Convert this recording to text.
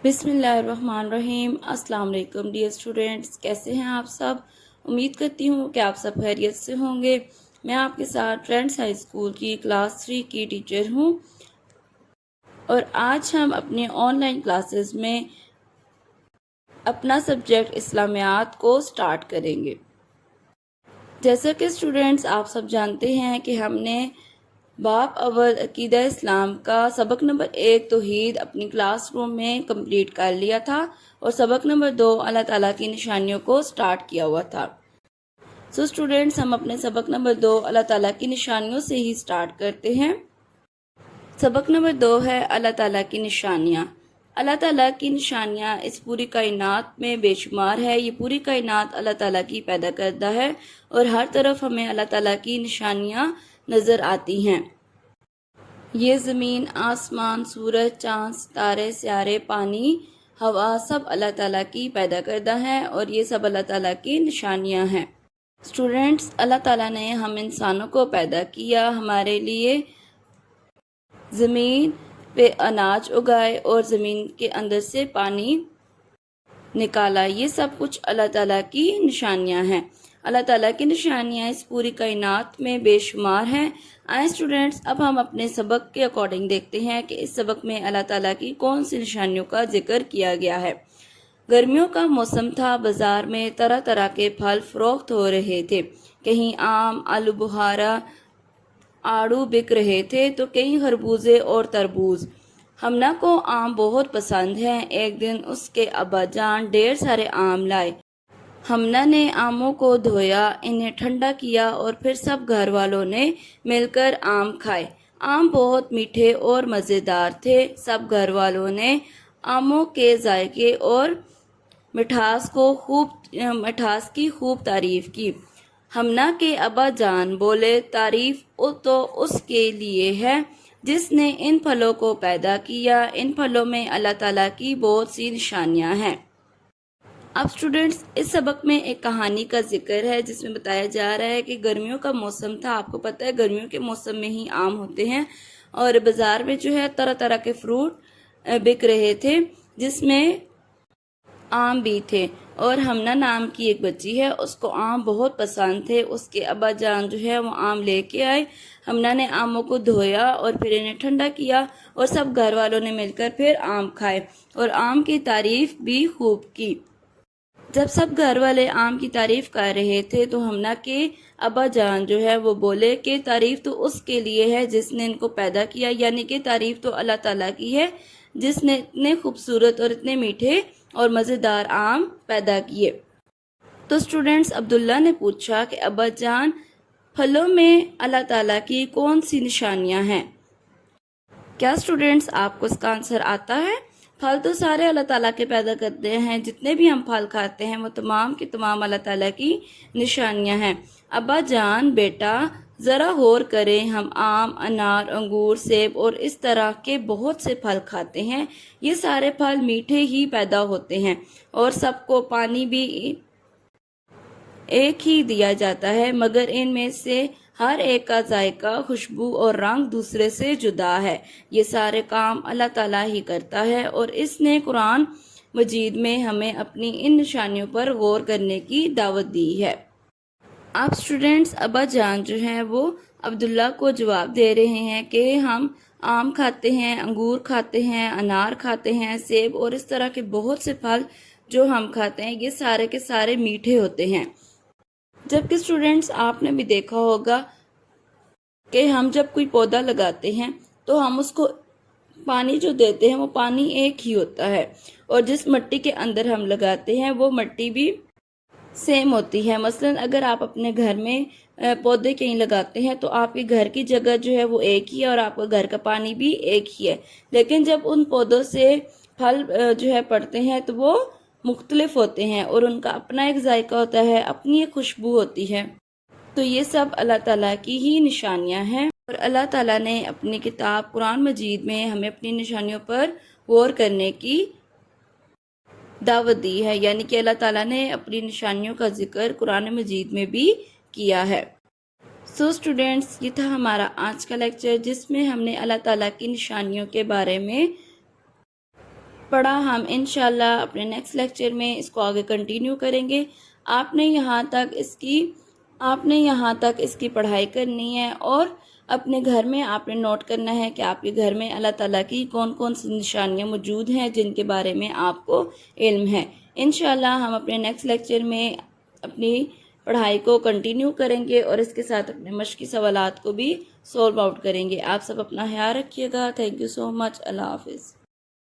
بسم اللہ الرحمن الرحیم۔ السلام علیکم ڈیئر اسٹوڈینٹس، کیسے ہیں آپ سب؟ امید کرتی ہوں کہ آپ سب خیریت سے ہوں گے۔ میں آپ کے ساتھ ٹرینڈس ہائی اسکول کی کلاس 3 کی ٹیچر ہوں، اور آج ہم اپنے آن لائن کلاسز میں اپنا سبجیکٹ اسلامیات کو سٹارٹ کریں گے۔ جیسا کہ اسٹوڈینٹس آپ سب جانتے ہیں کہ ہم نے باب اول عقیدہ اسلام کا سبق نمبر 1 توحید اپنی کلاس روم میں کمپلیٹ کر لیا تھا، اور سبق نمبر 2 اللہ تعالیٰ کی نشانیوں کو سٹارٹ کیا ہوا تھا۔ سو اسٹوڈینٹس، ہم اپنے سبق نمبر 2 اللہ تعالیٰ کی نشانیوں سے ہی سٹارٹ کرتے ہیں۔ سبق نمبر 2 ہے اللہ تعالیٰ کی نشانیاں۔ اللہ تعالیٰ کی نشانیاں اس پوری کائنات میں بے شمار ہے۔ یہ پوری کائنات اللہ تعالیٰ کی پیدا کردہ ہے، اور ہر طرف ہمیں اللہ تعالیٰ کی نشانیاں نظر آتی ہیں۔ یہ زمین، آسمان، سورج، چاند، ستارے، سیارے، پانی، ہوا سب اللہ تعالیٰ کی پیدا کردہ ہیں، اور یہ سب اللہ تعالیٰ کی نشانیاں ہیں۔ اسٹوڈینٹس، اللہ تعالیٰ نے ہم انسانوں کو پیدا کیا، ہمارے لیے زمین پہ اناج اگائے اور زمین کے اندر سے پانی نکالا۔ یہ سب کچھ اللہ تعالیٰ کی نشانیاں ہیں۔ اللہ تعالیٰ کی نشانیاں اس پوری کائنات میں بے شمار ہیں۔ آئیں اسٹوڈینٹس، اب ہم اپنے سبق کے اکارڈنگ دیکھتے ہیں کہ اس سبق میں اللہ تعالیٰ کی کون سی نشانیوں کا ذکر کیا گیا ہے۔ گرمیوں کا موسم تھا، بازار میں طرح طرح کے پھل فروخت ہو رہے تھے۔ کہیں آم، آلو بخارا، آڑو بک رہے تھے، تو کہیں خربوزے اور تربوز۔ ہمنا کو آم بہت پسند ہیں۔ ایک دن اس کے ابا جان ڈھیر سارے آم لائے۔ ہمنا نے آموں کو دھویا، انہیں ٹھنڈا کیا، اور پھر سب گھر والوں نے مل کر آم کھائے۔ آم بہت میٹھے اور مزیدار تھے۔ سب گھر والوں نے آموں کے ذائقے اور مٹھاس کی خوب تعریف کی۔ ہمنا کے ابا جان بولے، تعریف تو اس کے لیے ہے جس نے ان پھلوں کو پیدا کیا۔ ان پھلوں میں اللہ تعالیٰ کی بہت سی نشانیاں ہیں۔ اب اسٹوڈینٹس، اس سبق میں ایک کہانی کا ذکر ہے، جس میں بتایا جا رہا ہے کہ گرمیوں کا موسم تھا۔ آپ کو پتہ ہے گرمیوں کے موسم میں ہی آم ہوتے ہیں، اور بازار میں جو ہے طرح طرح کے فروٹ بک رہے تھے، جس میں آم بھی تھے۔ اور ہمنا نام کی ایک بچی ہے، اس کو آم بہت پسند تھے۔ اس کے ابا جان جو ہے وہ آم لے کے آئے۔ ہمنا نے آموں کو دھویا اور پھر انہیں ٹھنڈا کیا، اور سب گھر والوں نے مل کر پھر آم کھائے، اور آم کی تعریف بھی خوب کی۔ جب سب گھر والے آم کی تعریف کر رہے تھے، تو ہمنا کے ابا جان جو ہے وہ بولے کہ تعریف تو اس کے لیے ہے جس نے ان کو پیدا کیا، یعنی کہ تعریف تو اللہ تعالیٰ کی ہے جس نے اتنے خوبصورت اور اتنے میٹھے اور مزیدار آم پیدا کیے۔ تو اسٹوڈینٹس، عبداللہ نے پوچھا کہ ابا جان، پھلوں میں اللہ تعالیٰ کی کون سی نشانیاں ہیں؟ کیا اسٹوڈینٹس آپ کو اس کا آنسر آتا ہے؟ پھل تو سارے اللہ تعالیٰ کے پیدا کرتے ہیں۔ جتنے بھی ہم پھل کھاتے ہیں وہ تمام کے تمام اللہ تعالیٰ کی نشانیاں ہیں۔ ابا جان بیٹا ذرا غور کریں، ہم آم، انار، انگور، سیب اور اس طرح کے بہت سے پھل کھاتے ہیں۔ یہ سارے پھل میٹھے ہی پیدا ہوتے ہیں، اور سب کو پانی بھی ایک ہی دیا جاتا ہے، مگر ان میں سے ہر ایک کا ذائقہ، خوشبو اور رنگ دوسرے سے جدا ہے۔ یہ سارے کام اللہ تعالیٰ ہی کرتا ہے، اور اس نے قرآن مجید میں ہمیں اپنی ان نشانیوں پر غور کرنے کی دعوت دی ہے۔ اب اسٹوڈینٹس، ابا جان جو ہیں وہ عبداللہ کو جواب دے رہے ہیں کہ ہم آم کھاتے ہیں، انگور کھاتے ہیں، انار کھاتے ہیں، سیب اور اس طرح کے بہت سے پھل جو ہم کھاتے ہیں، یہ سارے کے سارے میٹھے ہوتے ہیں۔ جبکہ اسٹوڈینٹس، آپ نے بھی دیکھا ہوگا کہ ہم جب کوئی پودا لگاتے ہیں تو ہم اس کو پانی جو دیتے ہیں وہ پانی ایک ہی ہوتا ہے، اور جس مٹی کے اندر ہم لگاتے ہیں وہ مٹی بھی سیم ہوتی ہے۔ مثلا اگر آپ اپنے گھر میں پودے کہیں لگاتے ہیں تو آپ کے گھر کی جگہ جو ہے وہ ایک ہی ہے، اور آپ کا گھر کا پانی بھی ایک ہی ہے، لیکن جب ان پودوں سے پھل جو ہے پڑتے ہیں تو وہ مختلف ہوتے ہیں، اور ان کا اپنا ایک ذائقہ ہوتا ہے، اپنی ایک خوشبو ہوتی ہے۔ تو یہ سب اللہ تعالیٰ کی ہی نشانیاں ہیں، اور اللہ تعالیٰ نے اپنی کتاب قرآن مجید میں ہمیں اپنی نشانیوں پر غور کرنے کی دعوت دی ہے، یعنی کہ اللہ تعالیٰ نے اپنی نشانیوں کا ذکر قرآن مجید میں بھی کیا ہے۔ سو اسٹوڈینٹس، یہ تھا ہمارا آج کا لیکچر، جس میں ہم نے اللہ تعالیٰ کی نشانیوں کے بارے میں پڑھا ہم انشاءاللہ اپنے نیکسٹ لیکچر میں اس کو آگے کنٹینیو کریں گے۔ آپ نے یہاں تک اس کی پڑھائی کرنی ہے اور اپنے گھر میں آپ نے نوٹ کرنا ہے کہ آپ کے گھر میں اللہ تعالیٰ کی کون کون سی نشانیاں موجود ہیں جن کے بارے میں آپ کو علم ہے۔ انشاءاللہ ہم اپنے نیکسٹ لیکچر میں اپنی پڑھائی کو کنٹینیو کریں گے اور اس کے ساتھ اپنے مشقی سوالات کو بھی سولو آؤٹ کریں گے۔ آپ سب اپنا خیال رکھیے گا۔ تھینک یو سو مچ۔ اللہ حافظ۔